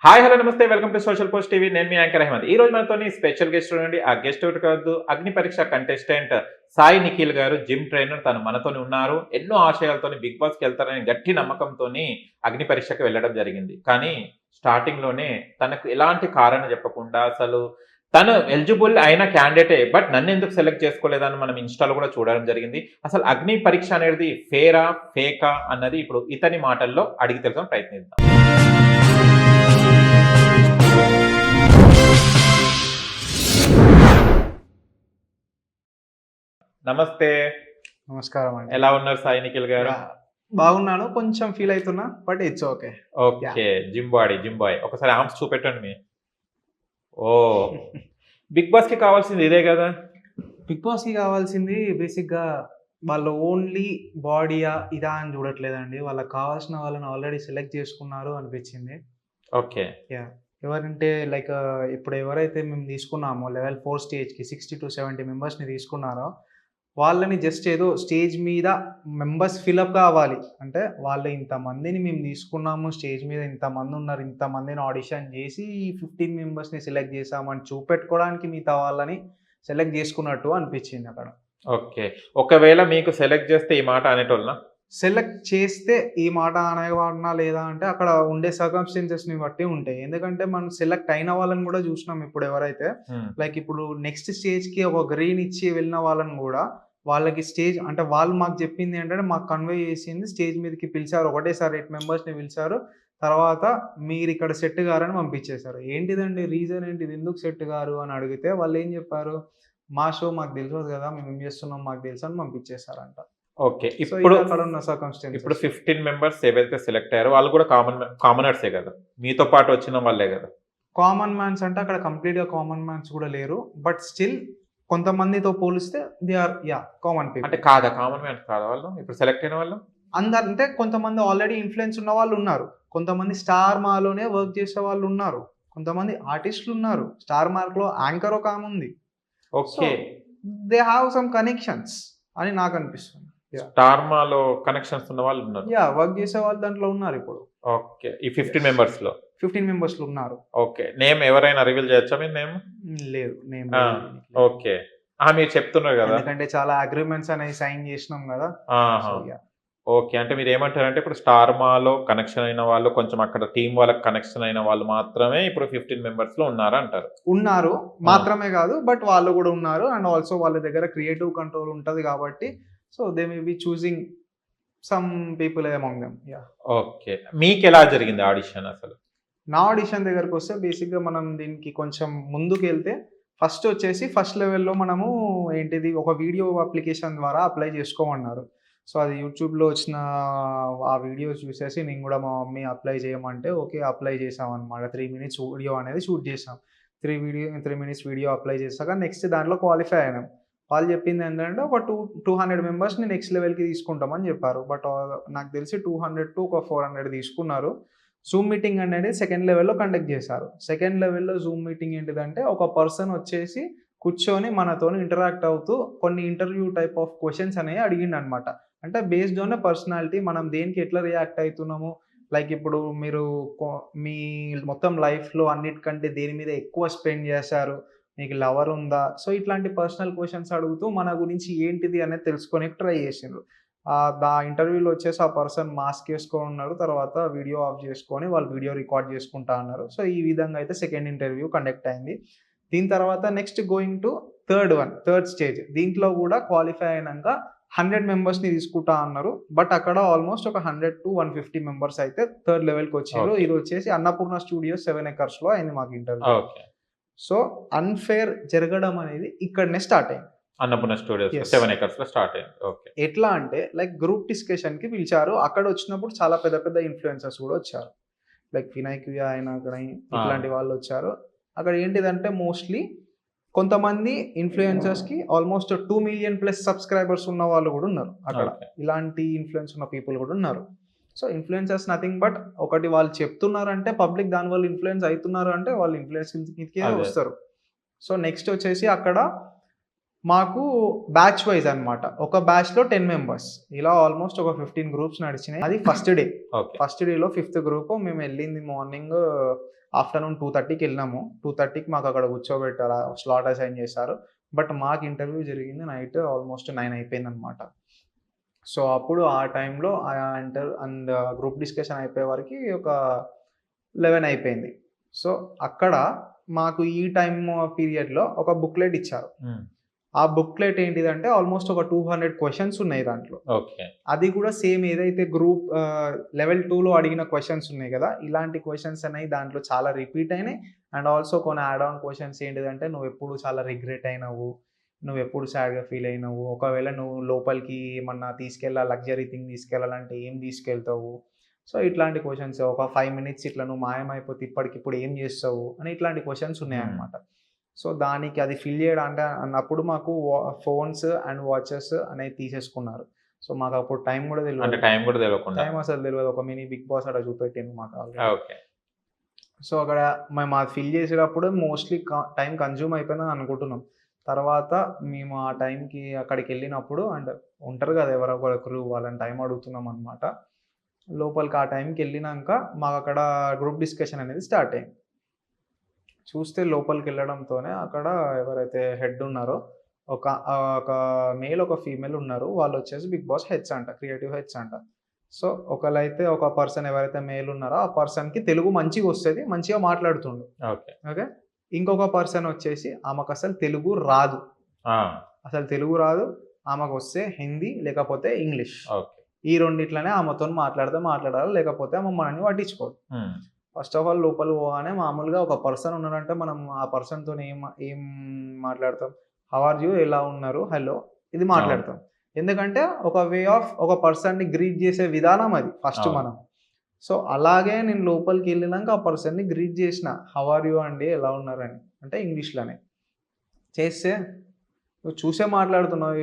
Hi hello నమస్తే welcome to social post TV. నేను మీ anchor Ahmed. ఈ రోజు మనతోని స్పెషల్ గెస్ట్ ఉండండి. ఆ గెస్ట్ ఒకటి కాదు, అగ్ని పరీక్ష కంటెస్టెంట్ సాయి నిఖిల్ గారు, జిమ్ ట్రైనర్. తను మనతోని ఉన్నారు. ఎన్నో ఆశయాలతోని బిగ్ బాస్కి వెళ్తారని గట్టి నమ్మకంతోని అగ్ని పరీక్షకు వెళ్ళడం జరిగింది. కానీ స్టార్టింగ్ లోనే తనకు ఎలాంటి కారణం చెప్పకుండా అసలు తను ఎలిజిబుల్ అయిన క్యాండిడేటే, బట్ నన్ను ఎందుకు సెలెక్ట్ చేసుకోలేదని మనం ఇన్స్టాలో కూడా చూడడం జరిగింది. అసలు అగ్ని పరీక్ష అనేది ఫేరా ఫేకా అన్నది ఇప్పుడు ఇతని మాటల్లో అడిగి తెలుసుకొని ప్రయత్నిద్దాం. నమస్తే. నమస్కారం అండి. ఎలా ఉన్నారు సాయి నిఖిల్ గారు? బాగున్నాను. కొంచెం ఫీల్ అయితున్నా but it's okay. Okay. Gym boy. ఒకసారి ఆర్మ్స్ చూపెట్టండి మీ. ఓహ్! బిగ్ బాస్‌కి కావాల్సింది ఇదే గదా! బిగ్ బాస్‌కి కావాల్సింది బేసిక్‌గా వాళ్ళు ఓన్లీ బాడీయా ఇదా అని చూడట్లేదండి. వాళ్ళకి కావాల్సిన వాళ్ళని ఆల్రెడీ సెలెక్ట్ చేసుకున్నారు అనిపించింది. ఓకే. యాహ్! ఎవరంటే లైక్ ఇప్పుడు ఎవరైతే మేము తీసుకున్నామో లెవెల్ 4 స్టేజ్‌కి 60-70 మెంబర్స్‌ని తీసుకున్నారో వాళ్ళని జస్ట్ ఏదో స్టేజ్ మీద మెంబర్స్ ఫిలప్ కావాలి. అంటే వాళ్ళు ఇంతమందిని మేము తీసుకున్నాము, స్టేజ్ మీద ఇంతమంది ఉన్నారు, ఇంతమందిని ఆడిషన్ చేసి ఈ 15 మెంబర్స్‌ని సెలెక్ట్ చేసామని చూపెట్టుకోవడానికి మిగతా వాళ్ళని సెలెక్ట్ చేసుకున్నట్టు అనిపించింది అక్కడ. ఓకే. ఒకవేళ మీకు సెలెక్ట్ చేస్తే ఈ మాట అనేటోళ్ళా? సెలెక్ట్ చేస్తే ఈ మాట అనేవాడినా లేదా అంటే అక్కడ ఉండే సర్కమ్‌స్టాన్సెస్‌ని బట్టి ఉంటాయి. ఎందుకంటే మనం సెలెక్ట్ అయిన వాళ్ళని కూడా చూసినాం ఇప్పుడు ఎవరైతే. హ్మ్. లైక్ ఇప్పుడు నెక్స్ట్ స్టేజ్‌కి ఒక గ్రీన్ ఇచ్చి వెళ్ళిన వాళ్ళని గూడా వాళ్ళకి స్టేజ్ అంటే వాళ్ళు మాకు చెప్పింది ఏంటంటే మాకు కన్వే చేసింది స్టేజ్ మీదకి పిలిచారు. ఒకటేసారి 8 మెంబర్స్‌ని పిలిచారు. తర్వాత మీరిక్కడ సెట్ గారని పంపించేశారు. ఏంటిదండి రీజన్ ఏంటి? ఇది ఎందుకు సెట్ గారు అని అడిగితే వాళ్ళేం చెప్పారు? మా షో మాకు తెలవదు గదా! మేమేం చేస్తున్నామో మాకు తెలుసు అని పంపించేశారంట. ఓకే. సో, ఇప్పుడు ఇది అక్కడున్న ఇప్పుడు సర్కమ్‌స్టాన్సెస్. 15 మెంబర్స్ ఏవైతే సెలెక్ట్ అయ్యారో వాళ్ళు కూడా కామనర్సే గదా! మీతో పాటు వచ్చిన వాళ్ళే గదా! కామన్ మ్యాన్స్ అంటే అక్కడ కంప్లీట్‌గా కామన్ మ్యాన్స్ గూడా లేరు. బట్ స్టిల్ కొంతమందితో పోలిస్తే దే ఆర్ కామన్ అంటే పీపుల్. కాదా? కామన్ మ్యాన్స్ కాదా వాళ్ళు? ఇప్పుడు సెలెక్ట్ అయిన వాళ్ళు? అంటే కొంతమంది ఆల్రెడీ ఇన్‌ఫ్లూయెన్స్ ఉన్న వాళ్ళున్నారు. కొంతమంది స్టార్ మాలోనే వర్క్ చేసే వాళ్ళున్నారు. కొంతమంది ఆర్టిస్టులున్నారు. స్టార్ మార్క్‌లో యాంకర్ ఒకాముంది. So, okay. They have some connections అని నాకనిపిస్తుంది. స్టార్మాలో కనెక్షన్స్ ఉన్న వాళ్ళున్నారు. వర్క్ చేసే వాళ్ళు దాంట్లో ఉన్నారిప్పుడు. ఓకే. ఈ 15 మెంబర్స్‌లో. 15 మెంబర్స్‌లో ఉన్నారు. ఓకే. నేమ్ ఎవరైనా రివీల్ చేయొచ్చా మీ నేమ్? లేదు. నేమ్ ఆ! లేదు దీనికి. ఓకే. మీరు చెప్తున్నారు గదా! ఎందుకంటే చాలా అగ్రీమెంట్స్ అనేవి సైన్ చేసినాం గదా! ఆహా! So, okay. అంటే మీరేమంటారంటే ఇప్పుడు స్టార్మాలో కనెక్షన్ అయిన వాళ్ళు, కొంచెం అక్కడ టీమ్ వాళ్ళకి కనెక్షన్ అయిన వాళ్ళు మాత్రమే ఇప్పుడు 15 మెంబర్స్‌లో ఉన్నారంటారు. ఉన్నారు. ఆ! మాత్రమే గాదు. బట్ వాళ్ళు గూడా ఉన్నారు. అండ్ ఆల్సో వాళ్ళ దగ్గర క్రియేటివ్ కంట్రోల్ ఉంటది గాబట్టి, so, they may be choosing some people among them. Okay. మీకెలా జరిగింది ఆడిషన్ అసలు? నా ఆడిషన్ దగ్గరకొస్తే బేసిక్‌గా మనం దీనికి కొంచెం ముందుకెళ్తే ఫస్ట్ లెవెల్‌లో మనము ఏంటిది ఒక వీడియో అప్లికేషన్ ద్వారా అప్లై చేసుకోమన్నారు. సో, అది యూట్యూబ్‌లో వచ్చిన ఆ వీడియోస్ చూసేసి నేను గూడా మా మమ్మీ అప్లై చేయమంటే ఓకే. అప్లై చేశామనమాట. 3 మినిట్స్ వీడియో అనేది షూట్ చేశాం. 3 మినిట్స్ వీడియో అప్లై చేశాక నెక్స్ట్ దాంట్లో క్వాలిఫై అయినాం. వాళ్ళు చెప్పిందేంటంటే ఒక 200 మెంబర్స్‌ని నెక్స్ట్ లెవెల్‌కి తీసుకుంటామని చెప్పారు. బట్ నాకు తెలిసి 200 టు ఒక 400 తీసుకున్నారు. జూమ్ మీటింగ్ అనేది సెకండ్ లెవెల్‌లో కండక్ట్ చేశారు. సెకండ్ లెవెల్‌లో జూమ్ మీటింగ్ ఏంటిదంటే, ఒక పర్సన్ వచ్చేసి కూర్చొని మనతోని ఇంటరాక్ట్ అవుతూ కొన్ని ఇంటర్వ్యూ టైప్ ఆఫ్ క్వెషన్స్ అనేవి అడిగిండనమాట. అంటే బేస్డ్ ఆన్ పర్సనాలిటీ మనం దేనికి ఎట్లా రియాక్ట్ అయితున్నాము. లైక్ ఇప్పుడు మీరు కొ మీ మొత్తం లైఫ్‌లో అన్నిటికంటే దేని మీద ఎక్కువ స్పెండ్ చేశారు? మీకు లవర్ ఉందా? సో, ఇట్లాంటి పర్సనల్ క్వెషన్స్ అడుగుతూ మన గురించి ఏంటిది అనేది తెలుసుకోనికి ట్రై చేసిండ్రు. ఇంటర్వ్యూలో వచ్చేసి ఆ పర్సన్ మాస్క్ ఏసుకొని ఉన్నారు. తర్వాత వీడియో ఆఫ్ చేసుకొని వాళ్ళు వీడియో రికార్డ్ చేసుకుంటా అన్నారు. సో, ఈ విధంగా అయితే సెకండ్ ఇంటర్వ్యూ కండక్ట్ అయింది. దీని తర్వాత next going to third stage. దీంట్లో గూడా క్వాలిఫై అయినంక 100 మెంబర్స్‌ని తీసుకుంటా అన్నారు. బట్ అక్కడ ఆల్‌మోస్ట్ ఒక 100-150 మెంబర్స్ అయితే థర్డ్ లెవెల్‌కొచ్చిర్రు. ఓకే. ఇది వచ్చేసి అన్నపూర్ణ స్టూడియోస్ 7 ఎకర్స్‌లో అయింది మాకు ఇంటర్వ్యూ. ఓకే. సో, అన్‌ఫెయిర్ జరగడం అనేది ఇక్కడనే స్టార్ట్ అయింది. Annapurna studios yes. 7 ఎకర్స్‌లో స్టార్ట్ అయింది. ఓకే. ఎట్లా అంటే లైక్ గ్రూప్ డిస్కషన్‌కి పిలిచారు. అక్కడొచ్చినప్పుడు చాలా పెద్ద పెద్ద ఇన్‌ఫ్లుయెన్సర్స్ గూడా వచ్చారు. లైక్ వినాయక్ వియా ఆయన అక్కడ ఆ! ఇట్లాంటి వాళ్ళొచ్చారు. అక్కడ ఏంటిదంటే మోస్ట్‌లీ కొంతమంది ఇన్‌ఫ్లుయెన్సర్స్‌కి ఆల్‌మోస్ట్ 2,000,000+ సబ్‌స్క్రైబర్స్ ఉన్న వాళ్ళు గూడా ఉన్నారు అక్కడ. ఓకే. ఇలాంటి ఇన్‌ఫ్లుయెన్స్ ఉన్న పీపుల్ గూడా ఉన్నారు. సో, ఇన్‌ఫ్లుయెన్సర్స్ నథింగ్ బట్ ఒకటి వాళ్ళు చెప్తున్నారంటే పబ్లిక్ దాని వల్ల ఇన్‌ఫ్లుయెన్స్ అయితున్నారు అంటే వాళ్ళు ఇన్‌ఫ్లుయెన్స్ కిందకే అదే. వస్తారు. సో, నెక్స్ట్ వచ్చేసి అక్కడ మాకు బ్యాచ్ వైస్ అన్నమాట. ఒక బ్యాచ్‌లో 10 మెంబర్స్. ఇలా ఆల్‌మోస్ట్ ఒక 15 గ్రూప్స్ నడిచినాయి. అది ఫస్ట్ డే. ఓకే. ఫస్ట్ డేలో ఫిఫ్త్ గ్రూప్ మేమెళ్ళింది మార్నింగ్ ఆఫ్టర్నూన్ 2:30కి వెళ్ళినాము. 2:30కి మాకు అక్కడ కూర్చోబెట్టారు. స్లాట్ అసైన్ చేశారు. బట్ మాకు ఇంటర్వ్యూ జరిగింది నైట్ ఆల్మోస్ట్ 9 అయిపోయిందనమాట. సో, అప్పుడు ఆ టైంలో గ్రూప్ డిస్కషన్ అయిపోయే వరకి ఒక 11 అయిపోయింది. సో, అక్కడ మాకు ఈ టైమ్ పీరియడ్‌లో ఒక బుక్లెట్ ఇచ్చారు. ఆ బుక్లెట్ ఏంటిదంటే ఆల్మోస్ట్ ఒక 200 క్వెషన్స్ ఉన్నాయి దాంట్లో. ఓకే. అది కూడా సేమ్ ఏదైతే లెవెల్ 2లో అడిగిన క్వెషన్స్ ఉన్నాయి కదా! ఇలాంటి క్వెషన్స్ అనేవి దాంట్లో చాలా రిపీట్ అయినాయి. అండ్ ఆల్సో కొన్ని యాడ్ ఆన్ క్వెషన్స్ ఏంటిదంటే నువ్వెప్పుడు చాలా రిగ్రెట్ అయినవు, నువ్వెప్పుడు సాడ్‌గా ఫీల్ అయినవు, ఒకవేళ నువ్వు లోపలికి ఏమన్నా లగ్జరీ థింగ్ తీసుకెళ్ళాలంటే ఏం తీసుకెళ్తావు? సో, ఇట్లాంటి క్వెషన్స్ ఒక 5 మినిట్స్ ఇట్లా నువ్వు మాయమైపోతే ఇప్పటికిప్పుడు ఏం చేస్తావు? అని ఇట్లాంటి క్వెషన్స్ ఉన్నాయన్నమాట. సో, దానికి అది ఫిల్ చేయడం అన్నప్పుడు మాకు ఫోన్స్ అండ్ వాచెస్ అనేవి తీసేసుకున్నారు. సో, మాకప్పుడు టైం కూడా అంటే తెలవదు. టైం కూడా తెలవకుండా. టైం అసలు తెలవదు. ఒక మినీ బిగ్ బాస్ అక్కడ చూపెట్టిండ్రు మాకు ఆల్రెడీ. ఓకే. సో, అక్కడ మేము అది ఫిల్ చేసేటప్పుడు మోస్ట్‌లీ టైం కన్జ్యూమ్ అయిపోయిందని అనుకుంటున్నాం. తర్వాత మేము ఆ టైంకి అక్కడికెళ్ళినప్పుడు అండ్ ఉంటారు కదా! ఎవరో ఒకరు వాళ్ళని టైం అడుగుతున్నామనమాట. లోపలికి ఆ టైంకెళ్ళినాక మాకక్కడ గ్రూప్ డిస్కషన్ అనేది స్టార్ట్ అయింది. చూస్తే లోపలికెళ్ళడంతోనే అక్కడ ఎవరైతే హెడ్ ఉన్నారో ఒక మేల్, ఒక ఫీమేల్ ఉన్నారు. వాళ్ళొచ్చేసి బిగ్ బాస్ హెడ్స్ అంట. క్రియేటివ్ హెడ్స్ అంట. సో, ఒక పర్సన్ ఎవరైతే మేల్ ఉన్నారో ఆ పర్సన్‌కి తెలుగు మంచిగొస్తది. మంచిగా మాట్లాడుతుండు. ఓకే. ఓకే. ఇంకొక పర్సన్ వచ్చేసి ఆమెకసలు తెలుగు రాదు. ఆ! అసలు తెలుగు రాదు. ఆమెకొస్తే హిందీ లేకపోతే ఇంగ్లీష్. ఓకే. ఈ రెండిట్లనే ఆమెతోని మాట్లాడాలి. లేకపోతే ఆమె మనల్ని పట్టించుకోదు. ఫస్ట్ ఆఫ్ ఆల్ లోపలికి పోగానే మామూలుగా ఒక పర్సన్ ఉన్నాడంటే మనం ఆ పర్సన్‌తోని ఏం మాట్లాడతాం? How are you? ఎలా ఉన్నారు? హలో ఇది మాట్లాడతాం. ఎందుకంటే ఒక పర్సన్‌ని గ్రీట్ చేసే విధానం అది ఫస్ట్ మనం. సో, అలాగే నేను లోపలికెళ్ళినాక ఆ పర్సన్‌ని గ్రీట్ చేసిన. హౌ ఆర్ యూ అండి? ఎలా ఉన్నారని. అంటే ఇంగ్లీష్‌లోనే. చేస్తే నువ్వు చూసే మాట్లాడుతున్నావు.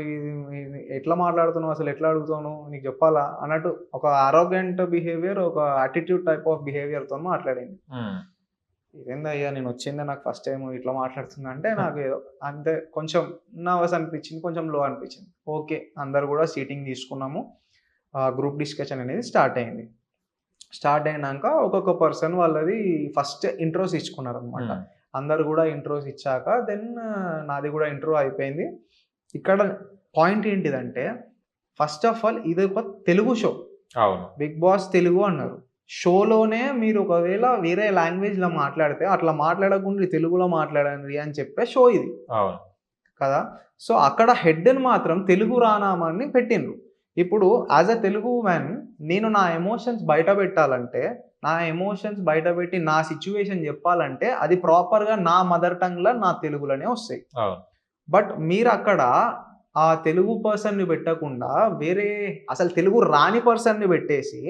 ఇది ఎట్లా మాట్లాడుతున్నావు? అసలు ఎట్లా అడుగుతున్నావు? నీకు చెప్పాలా? అన్నట్టు ఒక అరోగెంట్ బిహేవియర్, ఒక యాటిట్యూడ్ టైప్ ఆఫ్ బిహేవియర్‌తోని మాట్లాడింది. ఇదేందయ్యా నేనొచ్చిందే నాకు ఫస్ట్ టైము ఇట్లా మాట్లాడుతుందంటే నాకు ఏదో అంతే కొంచెం నర్వస్ అనిపించింది. కొంచెం లో అనిపించింది. ఓకే. అందరూ కూడా సీటింగ్ తీసుకున్నాము. గ్రూప్ డిస్కషన్ అనేది స్టార్ట్ అయింది. స్టార్ట్ అయినాక ఒక్కొక్క పర్సన్ వాళ్ళది ఫస్ట్ ఇంట్రోస్ ఇచ్చుకున్నారనమాట. అందరూ కూడా ఇంట్రోస్ ఇచ్చాక నాది కూడా ఇంట్రో అయిపోయింది. ఇక్కడ పాయింట్ ఏంటిదంటే ఫస్ట్ ఆఫ్ ఆల్ ఇది ఒక తెలుగు షో. అవును. బిగ్ బాస్ తెలుగు అన్నారు. షోలోనే మీరు ఒకవేళ వేరే లాంగ్వేజ్‌లో మాట్లాడితే అట్లా మాట్లాడకుండా తెలుగులో మాట్లాడండి అని చెప్పే షో ఇది. అవును. కదా! సో, అక్కడ హెడ్‌ని మాత్రం తెలుగు రానామని పెట్టిండ్రు. ఇప్పుడు యాస్ ఎ తెలుగు మ్యాన్ నేను నా ఎమోషన్స్ బయట పెట్టాలంటే, నా ఎమోషన్స్ బయటపెట్టి నా సిట్యుయేషన్ చెప్పాలంటే అది ప్రాపర్‌గా నా మదర్ టంగ్‌లో నా తెలుగులోనే వస్తాయి. అవును. బట్ మీరక్కడ ఆ తెలుగు పర్సన్‌ని పెట్టకుండా వేరే అసలు తెలుగు రాని పర్సన్‌ని పెట్టేసి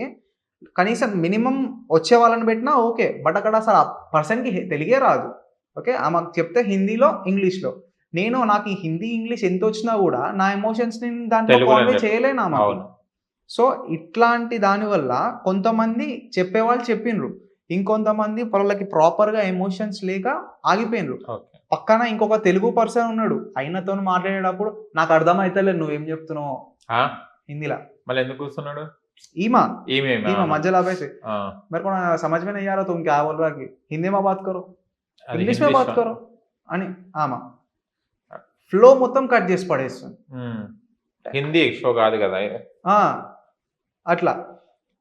కనీసం మినిమమ్ వచ్చే వాళ్ళని పెట్టినా ఓకే. బట్ అక్కడ అసలు ఆ పర్సన్‌కి తెలుగే రాదు. ఓకే. ఆమెకు చెప్తే హిందీలో, ఇంగ్లీష్‌లో. నాకు ఈ హిందీ, ఇంగ్లీష్ ఎంతొచ్చినా గూడా నా ఎమోషన్స్‌ని దాంట్లో కాన్వే చేయలేను ఆమెకి. సో, ఇట్లాంటి దాని వల్ల కొంతమంది చెప్పేవాళ్ళు చెప్పిండ్రు. ఇంకొంతమంది వాళ్ళకి ప్రాపర్‌గా ఎమోషన్స్ లేక ఆగిపోయిండ్రు. పక్కన ఇంకొక తెలుగు పర్సన్ ఉన్నాడు. ఆయనతోని మాట్లాడేటప్పుడు నాకు అర్థమైతలేదు నువ్వేం చెప్తున్నావో హిందీలా. మళ్ళీ ఎందుకు కూర్చున్నాడు? ఈమె మధ్యలో ఆపేసి मेरे को समझ में नहीं आ रहा तुम क्या बोल रहा है हिंदी में बात करो इंग्लिश में बात करो అని ఆమె ఫ్లో మొత్తం కట్ చేసి పడేస్తుంది. హిందీ షో కాదు కదా అట్లా.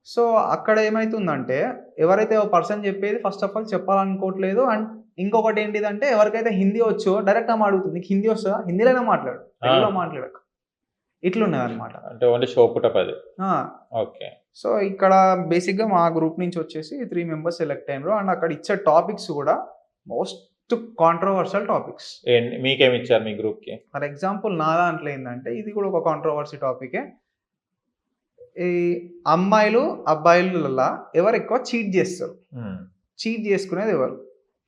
సో, అక్కడ ఏమైతుందంటే ఎవరైతే ఒక పర్సన్ చెప్పేది ఫస్ట్ ఆఫ్ ఆల్ చెప్పాలనుకోవట్లేదు. అండ్ ఇంకొకటి ఏంటిదంటే ఎవరికైతే హిందీ వచ్చో డైరెక్ట్ ఆమె అడుగుతుంది. నీకు హిందీ వస్తదా? హిందీలోనే మాట్లాడు. తెలుగులో మాట్లాడకు. ఇట్లున్నదన్నమాట. అంటే ఓన్లీ షో పుటప్ అది. ఓకే. సో, ఇక్కడ బేసిక్‌గా మా గ్రూప్ నుంచి వచ్చేసి 3 మెంబర్స్ సెలెక్ట్ అయినరు. అండ్ అక్కడ ఇచ్చే టాపిక్స్ కూడా మోస్ట్ కాంట్రోవర్షియల్ టాపిక్స్. మీకేమి ఇచ్చారు మీ గ్రూప్‌కి? ఫర్ ఎగ్జాంపుల్ నా దాంట్లో ఏందంటే ఇది కూడా ఒక కాంట్రోవర్సీ టాపికే. ఈ అబ్బాయిలల్ల ఎవరు ఎక్కువ చీట్ చేస్తారు? చీట్ చేసుకునేది ఎవరు?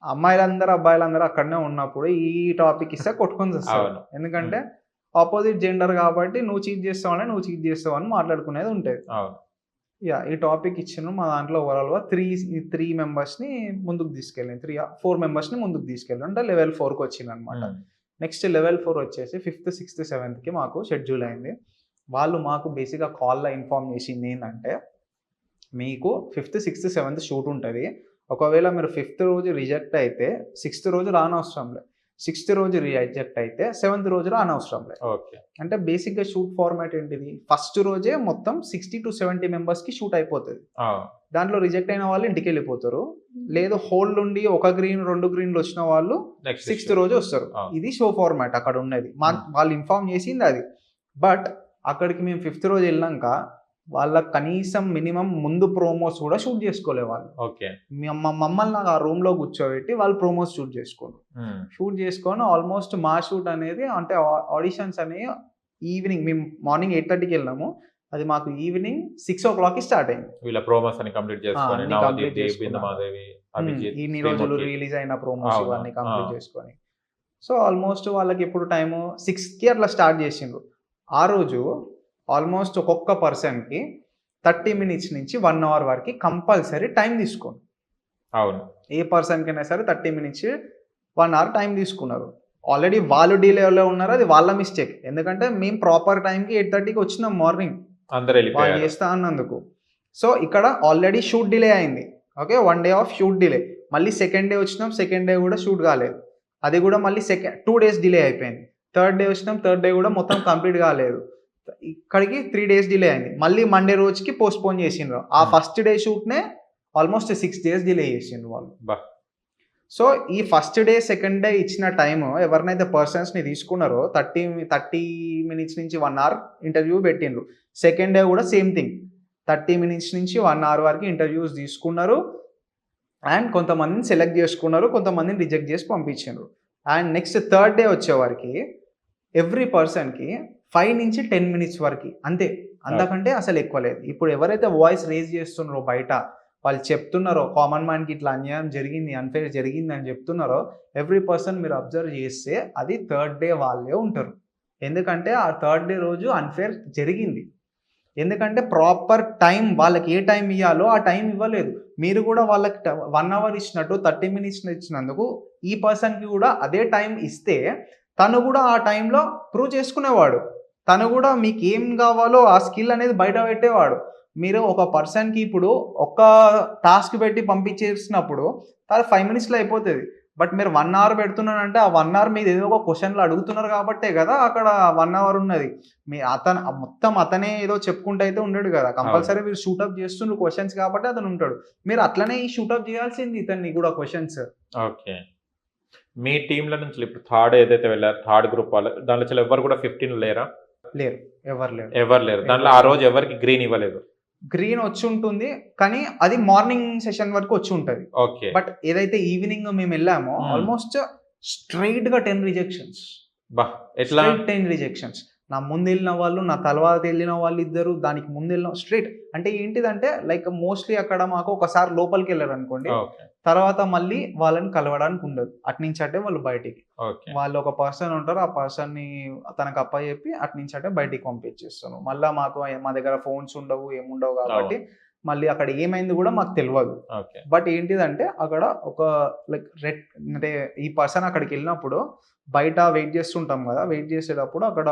అమ్మాయిలందరూ, అబ్బాయిలందరూ అక్కడనే ఉన్నప్పుడు ఈ టాపిక్ ఇస్తే కొట్టుకొని చేస్తారు. ఎందుకంటే ఆపోజిట్ జెండర్ కాబట్టి నువ్వు చీట్ చేస్తావు అని మాట్లాడుకునేది ఉంటుంది. ఈ టాపిక్ ఇచ్చిన మా దాంట్లో ఓవరాల్‌గా 3 మెంబర్స్‌ని ముందుకు తీసుకెళ్ళింది. 4 మెంబర్స్‌ని ముందుకు తీసుకెళ్ళాం. అంటే లెవెల్ 4కి వచ్చిందనమాట. నెక్స్ట్ లెవెల్ 4 వచ్చేసి 5th, 6th, 7థ్‌కి మాకు షెడ్యూల్ అయింది. వాళ్ళు మాకు బేసిక్‌గా కాల్‌లో ఇన్ఫార్మ్ చేసింది ఏంటంటే మీకు 5th, 6th, 7th షూట్ ఉంటుంది. ఒకవేళ మీరు 5th రోజు రిజెక్ట్ అయితే 6th రోజు రానవసరం లేదు. 6th రోజు రిజెక్ట్ అయితే 7th రోజు రానవసరం లేదు. ఓకే. అంటే బేసిక్‌గా షూట్ ఫార్మాట్ ఏంటిది? ఫస్ట్ రోజే మొత్తం 60-70 మెంబర్స్‌కి షూట్ అయిపోతది. ఆ! దాంట్లో రిజెక్ట్ అయిన వాళ్ళు ఇంటికెళ్ళిపోతారు. లేదు హోల్డ్ ఉండి ఒక గ్రీన్, 2 గ్రీన్‌లు వచ్చిన వాళ్ళు నెక్స్ట్ 6th రోజు వస్తారు. ఆ. ఇది షో ఫార్మాట్ అక్కడ ఉన్నది. వాళ్ళు ఇన్ఫార్మ్ చేసింది అది. బట్ అక్కడికి మేము 5th రోజు ఎళ్ళినంక వాళ్ళకి కనీసం మినిమమ్ ముందు ప్రోమోస్ కూడా షూట్ చేసుకోలే వాళ్ళు. ఓకే. మమ్మల్ని ఆ రూమ్‌లో కూర్చోబెట్టి వాళ్ళు ప్రోమోస్ షూట్ చేసుకున్నారు. షూట్ చేసుకొని ఆల్మోస్ట్ మా షూట్ అనేది అంటే ఆడిషన్స్ అనేవి ఈవినింగ్ మేము మార్నింగ్ 8:30కి వెళ్ళాము. అది మాకు ఈవినింగ్ 6:00కి స్టార్ట్ అయింది. వీళ్ళ ప్రోమోస్ అని కంప్లీట్ చేసుకొని అన్ని నవదీప్, కంప్లీట్ చేసుకున్నాం. బిందుమాదేవి, అభిజిత్, ఇన్ని రోజులు శ్రీముఖి. రిలీజ్ అయిన ప్రోమోస్ అవును. ఇవన్నీ కంప్లీట్ ఆ. చేసుకొని. సో ఆల్మోస్ట్ వాళ్ళకి ఇప్పుడు టైము 6కి అట్లా స్టార్ట్ చేసిండ్రు. ఆ రోజు ఆల్మోస్ట్ ఒక్కొక్క పర్సన్‌కి 30 మినిట్స్ నుంచి 1 అవర్ వరకు కంపల్సరీ టైం తీసుకోండి. అవును. ఏ పర్సన్‌కైనా సరే 30 మినిట్స్ 1 అవర్ టైం తీసుకున్నారు. ఆల్రెడీ వాళ్ళు డిలేలో ఉన్నారు. అది వాళ్ళ మిస్టేక్. ఎందుకంటే మేము ప్రాపర్ టైంకి 8:30కి వచ్చినాం మార్నింగ్. అందరూ వాళ్ళు వెళ్ళిపోయారు. చేస్తా అన్నందుకు. సో ఇక్కడ ఆల్రెడీ షూట్ డిలే అయింది. Okay. 1 day of shoot delay. మళ్ళీ సెకండ్ డే వచ్చినాం. సెకండ్ డే కూడా షూట్ కాలేదు. అది కూడా మళ్ళీ 2 డేస్ డిలే అయిపోయింది. థర్డ్ డే వచ్చినాం. థర్డ్ డే కూడా మొత్తం కంప్లీట్ కాలేదు. ఇక్కడికి 3 డేస్ డిలే అయింది. మళ్ళీ మండే రోజుకి పోస్ట్‌పోన్ చేసిండ్రు. ఆ ఫస్ట్ డే షూట్‌నే ఆల్మోస్ట్ 6 డేస్ డిలే చేసిండ్రు వాళ్ళు. బా! సో ఈ ఫస్ట్ డే, సెకండ్ డే ఇచ్చిన టైము ఎవరినైతే పర్సన్స్‌ని తీసుకున్నారో 30 మినిట్స్ నుంచి 1 అవర్ ఇంటర్వ్యూ పెట్టిండ్రు. సెకండ్ డే కూడా సేమ్ థింగ్. 30 మినిట్స్ నుంచి 1 అవర్ వరకు ఇంటర్వ్యూస్ తీసుకున్నారు. అండ్ కొంతమందిని సెలెక్ట్ చేసుకున్నారు. కొంతమందిని రిజెక్ట్ చేసి పంపించిండ్రు. అండ్ నెక్స్ట్ థర్డ్ డే వచ్చేవరకి ఎవ్రీ పర్సన్‌కి 5 నుంచి 10 మినిట్స్ వరకి అంతే. అంతకంటే అసలు ఎక్కువ లేదు. ఇప్పుడు ఎవరైతే వాయిస్ రేజ్ చేస్తున్నారో బయట వాళ్ళు చెప్తున్నారో కామన్ మ్యాన్‌కి ఇట్లా అన్యాయం జరిగింది, అన్‌ఫెయిర్ జరిగింది అని చెప్తున్నారో ఎవ్రీ పర్సన్ మీరు అబ్జర్వ్ చేస్తే అది థర్డ్ డే వాళ్ళే ఉంటారు. ఎందుకంటే ఆ థర్డ్ డే రోజు అన్‌ఫెయిర్ జరిగింది. ఎందుకంటే ప్రాపర్ టైం వాళ్ళకి ఏ టైం ఇయ్యాలో ఆ టైం ఇవ్వలేదు. మీరు కూడా వాళ్ళకి 1 అవర్ ఇచ్చినట్టు 30 మినిట్స్ ఇచ్చినందుకు ఈ పర్సన్‌కి కూడా అదే టైం ఇస్తే తను కూడా ఆ టైంలో ప్రూవ్ చేసుకునేవాడు. తను కూడా మీకేం కావాలో ఆ స్కిల్ అనేది బయట పెట్టేవాడు. మీరు ఒక పర్సన్‌కి ఇప్పుడు ఒక టాస్క్ పెట్టి పంపించేసినప్పుడు అది 5 మినిట్స్‌లో అయిపోతది. బట్ మీరు 1 అవర్ పెడుతున్నారంటే ఆ 1 అవర్ మీద ఏదో ఒక క్వెషన్‌లు అడుగుతున్నారు కాబట్టే కదా అక్కడ 1 అవర్ ఉన్నది. మొత్తం అతనే ఏదో చెప్పుకుంటూ అయితే ఉండడు కదా. కంపల్సరీ మీరు షూటప్ చేస్తుండ్రు క్వెషన్స్ కాబట్టి అతను ఉంటాడు. మీరు అట్లనే ఈ షూటప్ చేయాల్సింది ఇతన్ని కూడా క్వెషన్స్. ఓకే. మీ టీమ్‌ల నుంచి ఇప్పుడు థర్డ్ ఏదైతే వెళ్లారో థర్డ్ గ్రూప్ వాళ్ళు దాంట్లో ఎవ్వరు కూడా 15 లేరా? లేరు. ఎవరు లేరు. ఎవరు లేరు. దాంట్లో ఆ రోజు ఎవరికి గ్రీన్ ఇవ్వలేదు. గ్రీన్ వచ్చి ఉంటుంది. కానీ అది మార్నింగ్ సెషన్ వరకు వచ్చి ఉంటది. ఓకే. బట్ ఏదైతే ఈవినింగ్ మేము వెళ్ళామో ఆల్మోస్ట్ స్ట్రెయిట్‌గా 10 రిజెక్షన్స్. బా! ఎట్లా? 10 రిజెక్షన్స్. నా ముందెళ్ళిన వాళ్ళు, నా తర్వాత వెళ్ళిన వాళ్ళిద్దరు, దానికి ముందెళ్ళిన స్ట్రెయిట్. అంటే ఏంటిదంటే లైక్ మోస్ట్‌లీ అక్కడ మాకు ఒకసారి లోపలికెళ్లారనుకోండి. ఓకే. తర్వాత మళ్ళీ వాళ్ళని కలవడానికి ఉండదు. అటునుంచి అటే వాళ్ళు బయటికి. ఓకే. వాళ్ళు ఒక పర్సన్ ఉంటారు. ఆ పర్సన్‌ని తనకు అప్పజెప్పి అటునుంచి అటే బయటికి పంపించేస్తాను. మళ్ళా మా దగ్గర ఫోన్స్ ఉండవు, ఏముండవు కాబట్టి మళ్ళీ అక్కడ ఏమైంది కూడా మాకు తెలవదు. ఓకే. బట్ ఏంటిదంటే అక్కడ ఒక లైక్ అంటే ఈ పర్సన్ అక్కడికెళ్ళినప్పుడు బయట వెయిట్ చేస్తుంటాం కదా. వెయిట్ చేసేటప్పుడు అక్కడ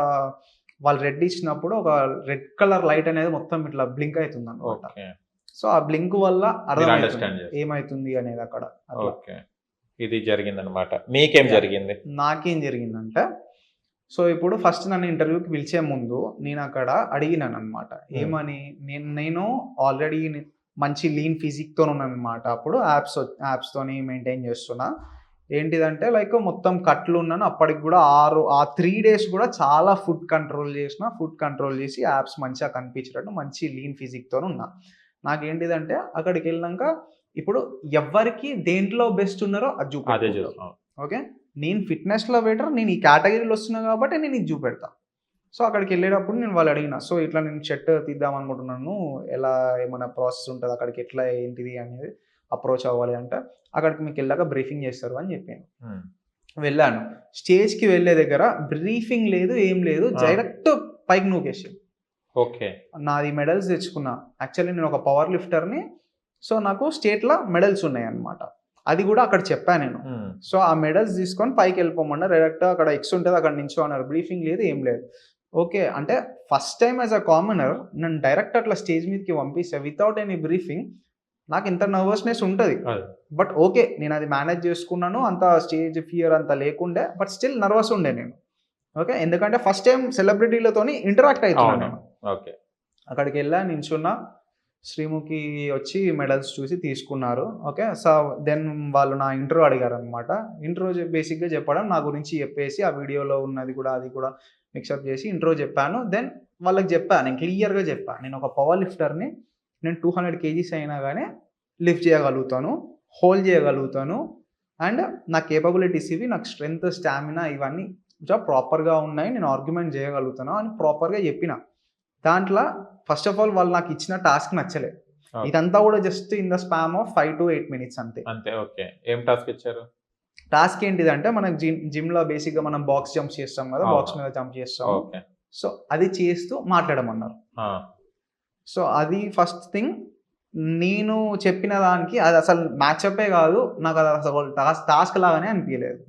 వాళ్ళు రెడ్ ఇచ్చినప్పుడు ఒక రెడ్ కలర్ లైట్ అనేది మొత్తం ఇట్లా బ్లింక్ అయితుందన్నమాట. ఓకే. సో ఆ బ్లింక్ వల్ల మీరు అర్థమవుతుంది అండర్‌స్టాండ్ చేస్తారు. ఏమైతుంది అనేది అక్కడ. అట్లా. ఓకే. ఇది జరిగిందన్నమాట. మీకేం జరిగింది? నాకేం జరిగిందంటే సో ఇప్పుడు ఫస్ట్ నన్ను ఇంటర్వ్యూకి పిలిచే ముందు నేను అక్కడ అడిగినానన్నమాట. ఏమని నేను ఆల్రెడీ మంచి లీన్ ఫిజిక్‌తో ఉన్నానన్నమాట. అప్పుడు యాప్స్‌తోని మెయింటైన్ చేస్తున్నా. ఏంటిదంటే లైక్ మొత్తం కట్లు ఉన్నాను. అప్పటికి కూడా ఆ 3 డేస్ కూడా చాలా ఫుడ్ కంట్రోల్ చేసిన. ఫుడ్ కంట్రోల్ చేసి యాప్స్ మంచిగా కనిపించేటట్టు మంచి లీన్ ఫిజిక్‌తోని ఉన్నా. నాకేంటిదంటే అక్కడికి వెళ్ళినాక ఇప్పుడు ఎవ్వరికి దేంట్లో బెస్ట్ ఉన్నారో అది అదే చూపెట్టుకుంటారు. చూస్తాం. ఓకే. నేను ఫిట్‌నెస్‌లో బెటర్. నేను ఈ కేటగిరీలో వస్తున్నా కాబట్టి నేను ఇది చూపెడతా. సో అక్కడికి వెళ్ళేటప్పుడు నేను వాళ్ళు అడిగిన. సో ఇట్లా నేను షర్ట్ తీద్దాం అనుకుంటున్నాను. ఎలా ఏమైనా ప్రాసెస్ ఉంటదా? అక్కడికి ఎట్లా ఏంటిది అనేది అప్రోచ్ అవ్వాలి అంటే అక్కడికి మీకు వెళ్ళాక బ్రీఫింగ్ చేస్తారు అని చెప్పాను. వెళ్ళాను. స్టేజ్‌కి వెళ్ళే దగ్గర బ్రీఫింగ్ లేదు, ఏం లేదు. డైరెక్ట్ పైకి నూకేసారు. ఓకే. నాది మెడల్స్ తెచ్చుకున్నా. యాక్చువల్లీ నేను ఒక పవర్ లిఫ్టర్‌ని. సో నాకు స్టేట్‌లో మెడల్స్ ఉన్నాయన్నమాట. అది కూడా అక్కడ చెప్పా నేను. సో ఆ మెడల్స్ తీసుకొని పైకి వెళ్ళిపోమన్నారు. డైరెక్ట్ అక్కడ ఎక్స్ ఉంటుంది అక్కడ నించో అన్నారు. బ్రీఫింగ్ లేదు, ఏం లేదు. ఓకే. అంటే first time as a commoner నన్ను డైరెక్ట్ అట్లా స్టేజ్ మీదకి పంపిస్తే వితౌట్ ఎనీ బ్రీఫింగ్ నాకు ఇంత నర్వస్నెస్ ఉంటుంది. బట్ ఓకే, నేను అది మేనేజ్ చేసుకున్నాను. అంత స్టేజ్ ఫియర్ అంత లేకుండే, బట్ స్టిల్ నర్వస్ ఉండే నేను. ఓకే, ఎందుకంటే ఫస్ట్ టైం సెలబ్రిటీలతోని ఇంటరాక్ట్ అవుతున్నాను నేను. ఓకే, అక్కడికి వెళ్ళా, నించున్నా. శ్రీముఖి వచ్చి మెడల్స్ చూసి తీసుకున్నారు. ఓకే, సో దెన్ వాళ్ళు నా ఇంట్రో అడిగారు అనమాట. ఇంట్రో బేసిక్గా చెప్పడం, నా గురించి చెప్పేసి ఆ వీడియోలో ఉన్నది కూడా అది కూడా మిక్సప్ చేసి ఇంట్రో చెప్పాను. దెన్ వాళ్ళకి చెప్పాను, నేను క్లియర్గా చెప్పాను, నేను ఒక పవర్ లిఫ్టర్ని, నేను 200 kgs అయినా కానీ లిఫ్ట్ చేయగలుగుతాను, హోల్డ్ చేయగలుగుతాను, అండ్ నా కేపబిలిటీస్ ఇవి, నాకు స్ట్రెంగ్త్, స్టామినా ఇవన్నీ ప్రాపర్గా ఉన్నాయి, నేను ఆర్గ్యుమెంట్ చేయగలుగుతాను అని ప్రాపర్గా చెప్పిన. దాంట్లో ఫస్ట్ ఆఫ్ ఆల్ వాళ్ళు నాకు ఇచ్చిన టాస్క్ నచ్చలేదు. ఇదంతా కూడా just in the spam of 5 to 8 minutes అంతే. ఓకే, ఏం టాస్క్ ఇచ్చారు? టాస్క్ ఏంటిదంటే, మనకు జిమ్లో బేసిక్గా మనం బాక్స్ జంప్స్ చేస్తాం కదా, బాక్స్ మీద జంప్ చేస్తాం. సో అది చేస్తూ మాట్లాడమన్నారు. సో అది ఫస్ట్ థింగ్. నేను చెప్పిన దానికి అది అసలు మ్యాచ్అపే కాదు, నాకు అది అసలు టాస్క్ లాగానే అనిపించలేదు.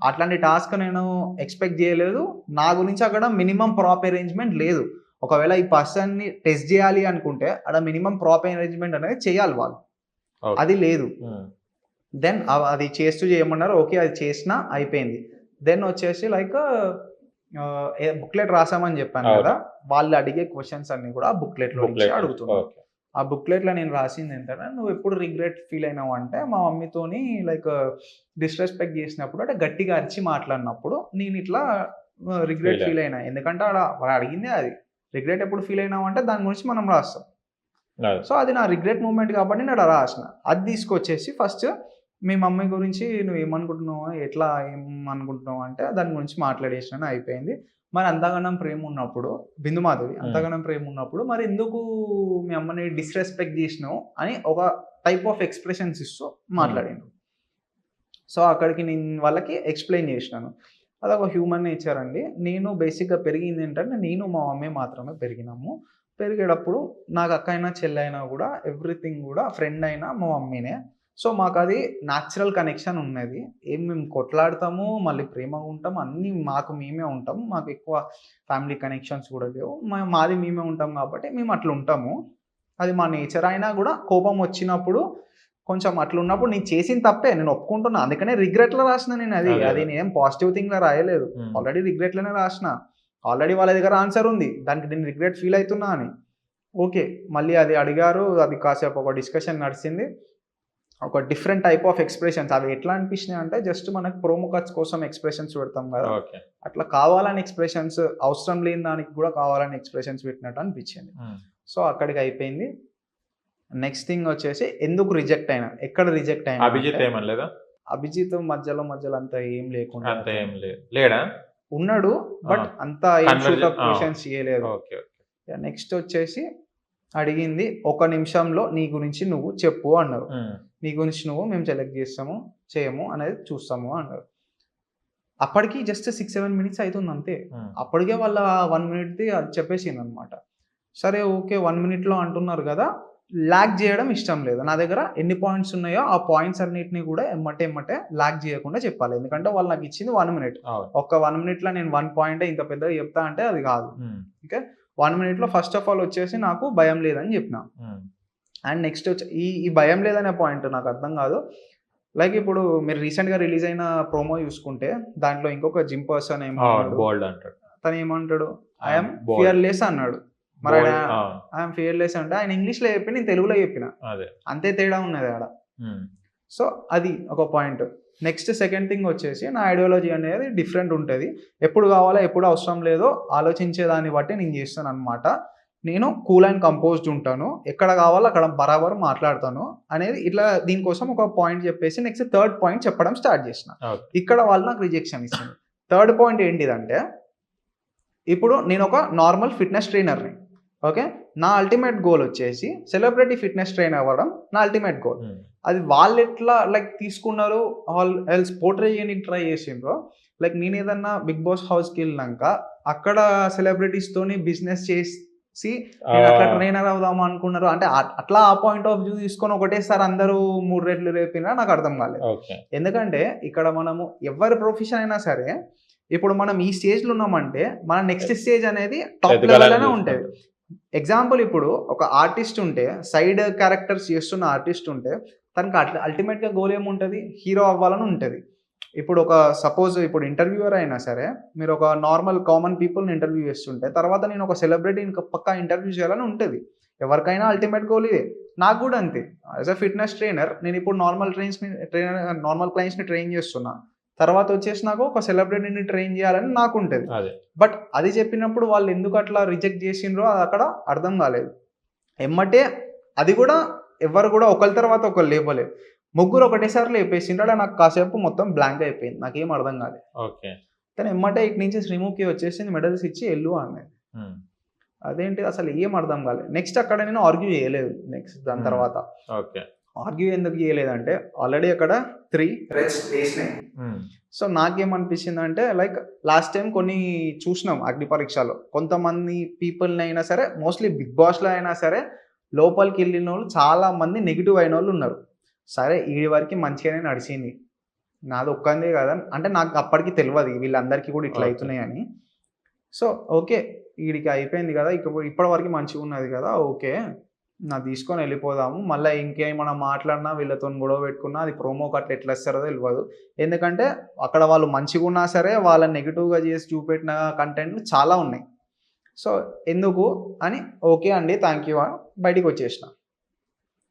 అట్లాంటి టాస్క్ నేను ఎక్స్పెక్ట్ చేయలేదు. నా గురించి అక్కడ మినిమం ప్రాప్ అరేంజ్మెంట్ లేదు. ఒకవేళ ఈ పర్సన్ని టెస్ట్ చేయాలి అనుకుంటే అక్కడ మినిమం ప్రాప్ అరేంజ్మెంట్ అనేది చేయాలి వాళ్ళు, అది లేదు. దెన్ అది చేస్తూ చేయమన్నారు. ఓకే, అది చేసినా అయిపోయింది. దెన్ వచ్చేసి లైక్ బుక్లెట్ రాసామని చెప్పాను కదా, వాళ్ళు అడిగే క్వశ్చన్స్ అన్ని కూడా ఆ బుక్లెట్లో నుంచి అడుగుతున్నారు. ఆ బుక్లెట్లో నేను రాసింది ఏంటంటే, నువ్వు ఎప్పుడు రిగ్రెట్ ఫీల్ అయినావు అంటే, మా మమ్మీతోని లైక్ డిస్రెస్పెక్ట్ చేసినప్పుడు అంటే గట్టిగా అరిచి మాట్లాడినప్పుడు నేను ఇట్లా రిగ్రెట్ ఫీల్ అయినా. ఎందుకంటే వాడు అడిగిందే అది, రిగ్రెట్ ఎప్పుడు ఫీల్ అయినావు అంటే దాని గురించి మనం రాస్తాం. సో అది నా రిగ్రెట్ మూమెంట్ కాబట్టి నేను రాసిన. అది తీసుకొచ్చేసి ఫస్ట్ మీ మమ్మీ గురించి నువ్వు ఏమనుకుంటున్నావు, ఎట్లా ఏమనుకుంటున్నావు అంటే దాని గురించి మాట్లాడేసిన, అయిపోయింది. మరి అంతగానం ప్రేమ ఉన్నప్పుడు, బిందుమాధవి అంతగానం ప్రేమ ఉన్నప్పుడు మరి ఎందుకు మీ అమ్మని డిస్రెస్పెక్ట్ చేసినావు అని ఒక టైప్ ఆఫ్ ఎక్స్ప్రెషన్స్ ఇస్తూ మాట్లాడాను. సో అక్కడికి నేను వాళ్ళకి ఎక్స్ప్లెయిన్ చేసినాను, అదొక హ్యూమన్ నేచర్ అండి. నేను బేసిక్గా పెరిగింది ఏంటంటే, నేను మా మమ్మీ మాత్రమే పెరిగినాము. పెరిగేటప్పుడు నాకు అక్క అయినా చెల్లి అయినా కూడా ఎవ్రీథింగ్ కూడా ఫ్రెండ్ అయినా మా మమ్మీనే. సో మాకు అది న్యాచురల్ కనెక్షన్ ఉన్నది. మేము కొట్లాడతాము, మళ్ళీ ప్రేమగా ఉంటాం, అన్నీ మాకు మేమే ఉంటాం. మాకు ఎక్కువ ఫ్యామిలీ కనెక్షన్స్ కూడా లేవు. మాది మేమే ఉంటాం కాబట్టి మేము అట్లా ఉంటాము. అది మా నేచర్. అయినా కూడా కోపం వచ్చినప్పుడు కొంచెం అట్లా ఉన్నప్పుడు నేను చేసిన తప్పే, నేను ఒప్పుకుంటున్నా. అందుకనే రిగ్రెట్లో రాసిన నేను. అది నేను పాజిటివ్ థింగ్లో రాయలేదు, ఆల్రెడీ రిగ్రెట్లోనే రాసిన. ఆల్రెడీ వాళ్ళ దగ్గర ఆన్సర్ ఉంది, దానికి నేను రిగ్రెట్ ఫీల్ అవుతున్నా అని. ఓకే, మళ్ళీ అది అడిగారు, అది కాసేపు ఒక డిస్కషన్ నడిచింది. ఒక డిఫరెంట్ టైప్ ఆఫ్ ఎక్స్ప్రెషన్స్ అవి ఎట్లా అనిపించినాయి అంటే, జస్ట్ మనకు ప్రోమో కట్స్ కోసం ఎక్స్ప్రెషన్స్ పెడతాం కదా, అట్లా కావాలని ఎక్స్ప్రెషన్స్, అవసరం లేని దానికి కూడా కావాలని ఎక్స్ప్రెషన్స్ పెట్టినట్టు అనిపించింది. సో అక్కడికి అయిపోయింది. నెక్స్ట్ థింగ్ వచ్చేసి ఎందుకు రిజెక్ట్ అయినా, ఎక్కడ రిజెక్ట్ అయినా, అభిజిత్ మధ్యలో అంత ఏం లేకుండా లేడా, ఉన్నాడు బట్ అంత క్వశ్చన్స్ చేయలేదు. నెక్స్ట్ వచ్చేసి అడిగింది, 1 నిమిషంలో నీ గురించి నువ్వు చెప్పు అన్నారు. నీ గురించి నువ్వు మేము సెలెక్ట్ చేస్తాము చేయము అనేది చూస్తాము అన్నారు. అప్పటికి జస్ట్ 6-7 minutes అవుతుంది అంతే. అప్పటికే వాళ్ళ 1 minute అది చెప్పేసింది అనమాట. సరే ఓకే, 1 minute అంటున్నారు కదా, లాగ్ చేయడం ఇష్టం లేదు. నా దగ్గర ఎన్ని పాయింట్స్ ఉన్నాయో ఆ పాయింట్స్ అన్నిటిని కూడా ఎమ్మటే లాగ్ చేయకుండా చెప్పాలి. ఎందుకంటే వాళ్ళు నాకు ఇచ్చింది 1 minute. ఒక్క 1 minute నేను 1 point ఇంత పెద్దగా చెప్తా అంటే అది కాదు. Okay, 1 minute first of all వచ్చేసి నాకు భయం లేదని చెప్పిన. అండ్ నెక్స్ట్ వచ్చి ఈ భయం లేదనే పాయింట్ నాకు అర్థం కాదు. లైక్ ఇప్పుడు మీరు రీసెంట్గా రిలీజ్ అయిన ప్రోమో చూసుకుంటే దాంట్లో ఇంకొక జిమ్ పర్సన్ తను ఏమంటాడు, ఐఎమ్ ఫియర్లెస్ అన్నాడు. మరి ఐఎమ్ ఫియర్లెస్ అంటే ఆయన ఇంగ్లీష్లో చెప్పి నేను తెలుగులో చెప్పిన, అంతే తేడా ఉన్నది ఆడ. సో అది ఒక పాయింట్. నెక్స్ట్ సెకండ్ థింగ్ వచ్చేసి నా ఐడియాలజీ అనేది డిఫరెంట్ ఉంటుంది. ఎప్పుడు కావాలో ఎప్పుడు అవసరం లేదో ఆలోచించే దాన్ని బట్టి నేను చేస్తాను అనమాట. నేను కూల్ అండ్ కంపోజ్డ్ ఉంటాను, ఎక్కడ కావాలో అక్కడ బరాబర్ మాట్లాడతాను అనేది ఇట్లా దీనికోసం ఒక పాయింట్ చెప్పేసి నెక్స్ట్ థర్డ్ పాయింట్ చెప్పడం స్టార్ట్ చేసిన. ఇక్కడ వాళ్ళు నాకు రిజెక్షన్ ఇస్తుంది. థర్డ్ పాయింట్ ఏంటిదంటే, ఇప్పుడు నేను ఒక నార్మల్ ఫిట్నెస్ ట్రైనర్ని. ఓకే, నా అల్టిమేట్ గోల్ వచ్చేసి సెలబ్రిటీ ఫిట్నెస్ ట్రైనర్ అవ్వడం నా అల్టిమేట్ గోల్. అది వాళ్ళు ఎట్లా లైక్ తీసుకున్నారు, వాళ్ళు పోర్ట్రే చేయడానికి ట్రై చేసిండ్రో. లైక్ నేను ఏదన్నా బిగ్ బాస్ హౌస్కి వెళ్ళినాక అక్కడ సెలబ్రిటీస్తోని బిజినెస్ చేసి అట్లా ట్రైనర్ అవుదాము అనుకున్నారు అంటే, అట్లా ఆ పాయింట్ ఆఫ్ వ్యూ తీసుకొని ఒకటేసారి అందరూ 3 రెట్లు రేపినా నాకు అర్థం కాలేదు. ఎందుకంటే ఇక్కడ మనము ఎవరి ప్రొఫెషన్ అయినా సరే, ఇప్పుడు మనం ఈ స్టేజ్లో ఉన్నామంటే మన నెక్స్ట్ స్టేజ్ అనేది టాప్ లెవెల్లోనే ఉంటుంది. ఎగ్జాంపుల్ ఇప్పుడు ఒక ఆర్టిస్ట్ ఉంటే, సైడ్ క్యారెక్టర్స్ చేస్తున్న ఆర్టిస్ట్ ఉంటే, తనకి అల్టిమేట్‌గా గోల్ ఏముంటది? హీరో అవ్వాలని ఉంటది. ఇప్పుడు ఒక సపోజ్ ఇప్పుడు ఇంటర్వ్యూయర్ అయినా సరే, మీరు ఒక నార్మల్ కామన్ పీపుల్‌ని ఇంటర్వ్యూ చేస్తుంటే, తర్వాత నేను ఒక సెలబ్రిటీని పక్కా ఇంటర్వ్యూ చేయాలని ఉంటది. ఎవరికైనా అల్టిమేట్ గోల్ ఇదే. నాకు గూడా అంతే. యాస్ ఎ ఫిట్‌నెస్ ట్రైనర్ నేనిప్పుడు నార్మల్ క్లయింట్స్‌ని ట్రైన్ చేస్తున్నా. తర్వాత వచ్చేసి నాకు ఒక సెలబ్రిటీని ట్రైన్ చేయాలని నాకుంటది. అదే. బట్ అది చెప్పినప్పుడు వాళ్ళు ఎందుకు అట్లా రిజెక్ట్ చేసిండ్రో అది అక్కడ అర్థం కాలేదు. ఎమ్మటే అది కూడా ఎవ్వరు కూడా ఒకళ్ళ తర్వాత ఒకళ్ళు లేపలేదు. ముగ్గురు ఒకటేసారి లేపేసిండ్రు. ఆడ నాకు కాసేపు మొత్తం బ్లాంక్ అయిపోయింది. నాకేం అర్థం కాలేదు. ఓకే. కానీ ఎమ్మటే ఇటు నుంచి శ్రీముఖి వచ్చేసింది, మెడల్స్ ఇచ్చి ఎళ్ళు అన్నది. హ్మ్. అదేంటి అసలు ఏం అర్థం కాలేదు. నెక్స్ట్ అక్కడ నేను ఆర్గ్యూ చేయలేదు. నెక్స్ట్ దాని తర్వాత ఓకే. ఆర్గ్యూ ఎందుకు చేయలేదంటే ఆల్రెడీ అక్కడ 3 రెడ్స్ వేసినాయి. హ్మ్. సో నాకేమనిపించిందంటే లైక్ లాస్ట్ టైం కొన్ని చూసినాం అగ్ని పరీక్షలో. కొంతమంది పీపుల్‌ని అయినా సరే మోస్ట్‌లీ బిగ్ బాస్‌లో అయినా సరే లోపలికి వెళ్ళినోళ్ళు చాలా మంది నెగెటివ్ అయినోళ్ళు ఉన్నారు. సరే ఈడి వరకి మంచిగానే నడిచింది. నాది ఒక్కందే కదా! అంటే నాకు అప్పటికి తెలవదు వీళ్ళందరికీ కూడా ఇట్లా ఓకే. అయితున్నాయని. So okay. ఈడికి అయిపోయింది కదా! ఇప్పటి వరకు మంచిగున్నది కదా! ఓకే. నాది తీసుకొని వెళ్ళిపోదాము. మళ్ళా ఇంకేమైనా మాట్లాడినా వీళ్ళతోని గొడవ పెట్టుకున్నా అది ప్రోమోకి అట్లా ఎట్లా ఇస్తారో తెలవదు. ఎందుకంటే అక్కడ వాళ్ళు మంచిగున్నా సరే వాళ్ళని నెగెటివ్‌గా చేసి చూపెట్టిన కంటెంట్లు చాలా ఉన్నాయి. సో ఎందుకు అని ఓకే అండి. థాంక్ యూ అని బయటికొచ్చేసిన.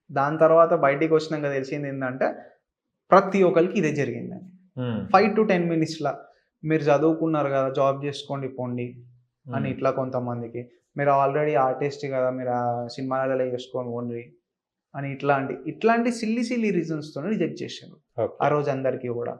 దాని తర్వాత బయటికొచ్చినంక తెలిసిందేందంటే ప్రతి ఒక్కళ్ళకి ఇదే జరిగిందని. హ్మ్. 5-10 మినిట్స్‌ల మీరు చదువుకున్నారు కదా! జాబ్ చేసుకోండి పొండి అని హ్మ్. ఇట్లా కొంతమందికి. మీరు ఆల్రెడీ ఆర్టిస్ట్ కదా! మీరు సినిమాలలో చేసుకొని పోండి అని ఇట్లాంటి సిల్లీ రీజన్స్‌తోని రిజెక్ట్ చేసిండ్రు. ఓకే. ఆ రోజు అందరికీ గూడా.